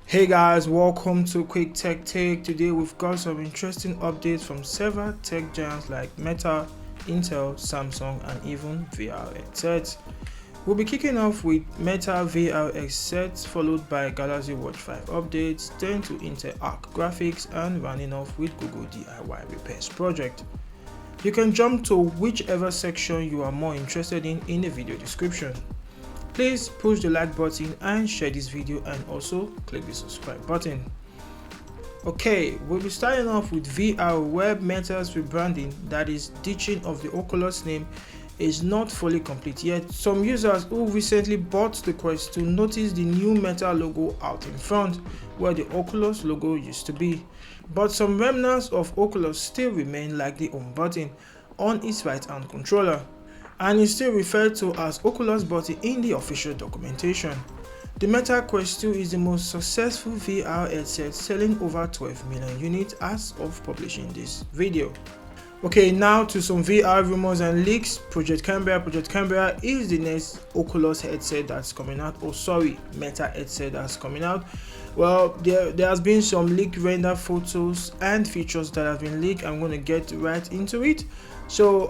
Hey guys, welcome to Quick Tech Take. Today we've got some interesting updates from several tech giants like Meta, Intel, Samsung and even VR headsets. We'll be kicking off with Meta VR headsets, followed by Galaxy Watch 5 updates, then to Intel Arc graphics and rounding off with Google DIY repairs project. You can jump to whichever section you are more interested in the video description. Please push the like button and share this video, and also click the subscribe button. Okay, we'll be starting off with VR, where Meta's rebranding, that is ditching of the Oculus name, is not fully complete yet. Some users who recently bought the Quest 2 noticed the new Meta logo out in front, where the Oculus logo used to be. But some remnants of Oculus still remain, like the home button on its right hand controller, and is still referred to as Oculus button in the official documentation. The Meta Quest 2 is the most successful VR headset, selling over 12 million units as of publishing this video. Okay, now to some VR rumors and leaks. Project Cambria is the next Oculus headset that's coming out. Meta headset that's coming out. Well, there has been some leaked render photos and features that have been leaked. I'm going to get right into it. So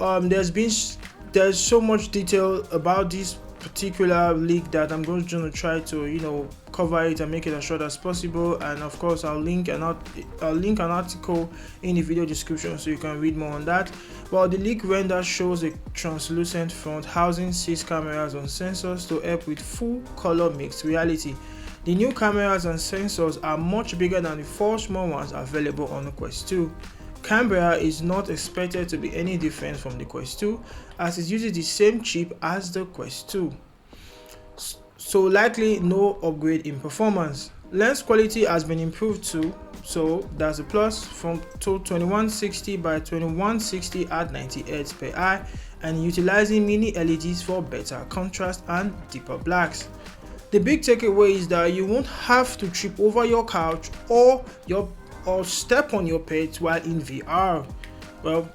there's so much detail about this particular leak that I'm going to try to cover it and make it as short as possible. And of course, I'll link an article in the video description so you can read more on that. Well, the leak render shows a translucent front housing 6 cameras on sensors to help with full color mixed reality. The new cameras and sensors are much bigger than the 4 small ones available on the Quest 2. Cambria is not expected to be any different from the Quest 2, as it uses the same chip as the Quest 2. So likely no upgrade in performance. Lens quality has been improved too, so that's a plus, from 2160 by 2160 at 90 Hz per eye, and utilizing mini LEDs for better contrast and deeper blacks. The big takeaway is that you won't have to trip over your couch or step on your pets while in VR. Well,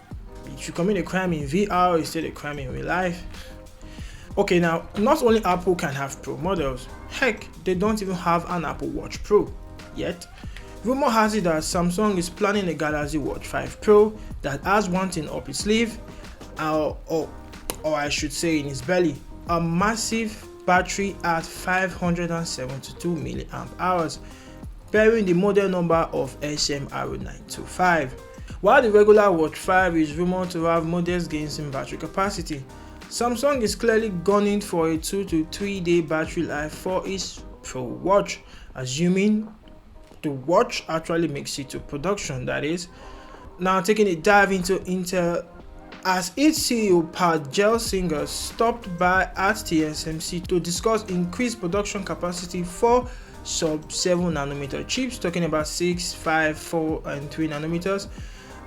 if you commit a crime in VR, it's still a crime in real life. Okay, now not only Apple can have Pro models, heck, they don't even have an Apple Watch Pro yet. Rumor has it that Samsung is planning a Galaxy Watch 5 Pro that has one thing up its sleeve, or I should say in its belly, a massive battery at 572 mAh, bearing the model number of SM0925. While the regular Watch 5 is rumored to have modest gains in battery capacity, Samsung is clearly gunning for a 2 to 3 day battery life for its Pro watch, assuming the watch actually makes it to production, that is. Now taking a dive into Intel, as its CEO Pat Gelsinger stopped by at TSMC to discuss increased production capacity for sub 7 nanometer chips, talking about 6, 5, 4 and 3 nanometers.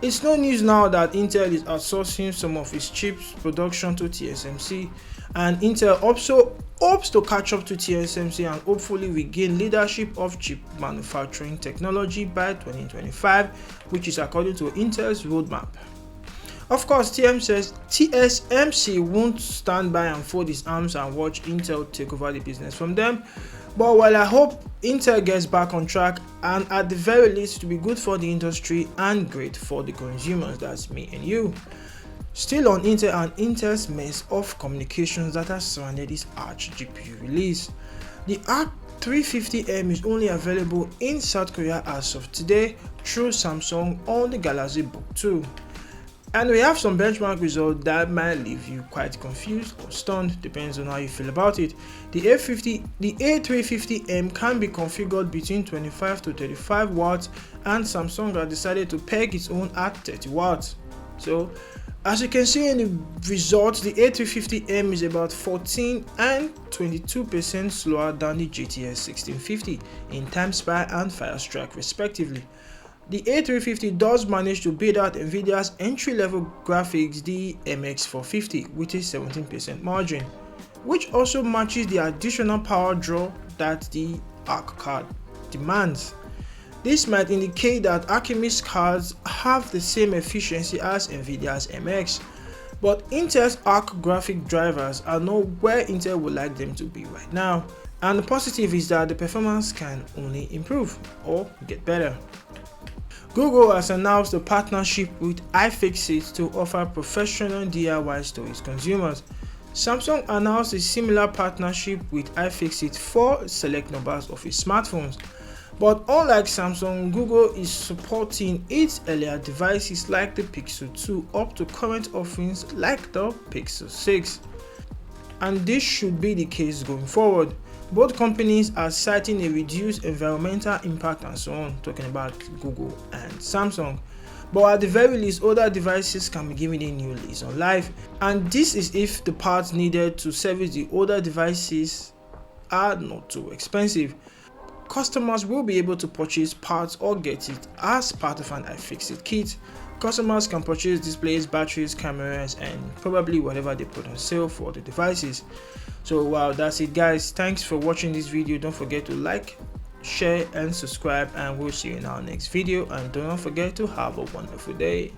It's no news now that Intel is outsourcing some of its chips production to TSMC, and Intel also hopes to catch up to TSMC and hopefully regain leadership of chip manufacturing technology by 2025, which is according to Intel's roadmap. Of course, TSMC won't stand by and fold its arms and watch Intel take over the business from them. But while I hope Intel gets back on track, and at the very least to be good for the industry and great for the consumers, that's me and you. Still on Intel and Intel's mess of communications that has surrounded its Arch GPU release. The Arc 350M is only available in South Korea as of today through Samsung on the Galaxy Book 2. And we have some benchmark results that might leave you quite confused or stunned, depends on how you feel about it. The A350M can be configured between 25 to 35 watts, and Samsung has decided to peg its own at 30 watts. So, as you can see in the results, the A350M is about 14 and 22% slower than the GTX 1650 in time span and Firestrike respectively. The A350 does manage to beat out Nvidia's entry-level graphics, the MX450, with a 17% margin, which also matches the additional power draw that the Arc card demands. This might indicate that Archimist cards have the same efficiency as Nvidia's MX. But Intel's Arc graphic drivers are not where Intel would like them to be right now. And the positive is that the performance can only improve or get better. Google has announced a partnership with iFixit to offer professional DIY to its consumers. Samsung announced a similar partnership with iFixit for select numbers of its smartphones. But unlike Samsung, Google is supporting its earlier devices like the Pixel 2 up to current offerings like the Pixel 6. And this should be the case going forward. Both companies are citing a reduced environmental impact and so on, talking about Google and Samsung. But at the very least, older devices can be given a new lease on life, and this is if the parts needed to service the older devices are not too expensive. Customers will be able to purchase parts or get it as part of an iFixit kit. Customers can purchase displays, batteries, cameras, and probably whatever they put on sale for the devices. So wow, that's it guys. Thanks for watching this video. Don't forget to like, share and subscribe, and we'll see you in our next video. And don't forget to have a wonderful day.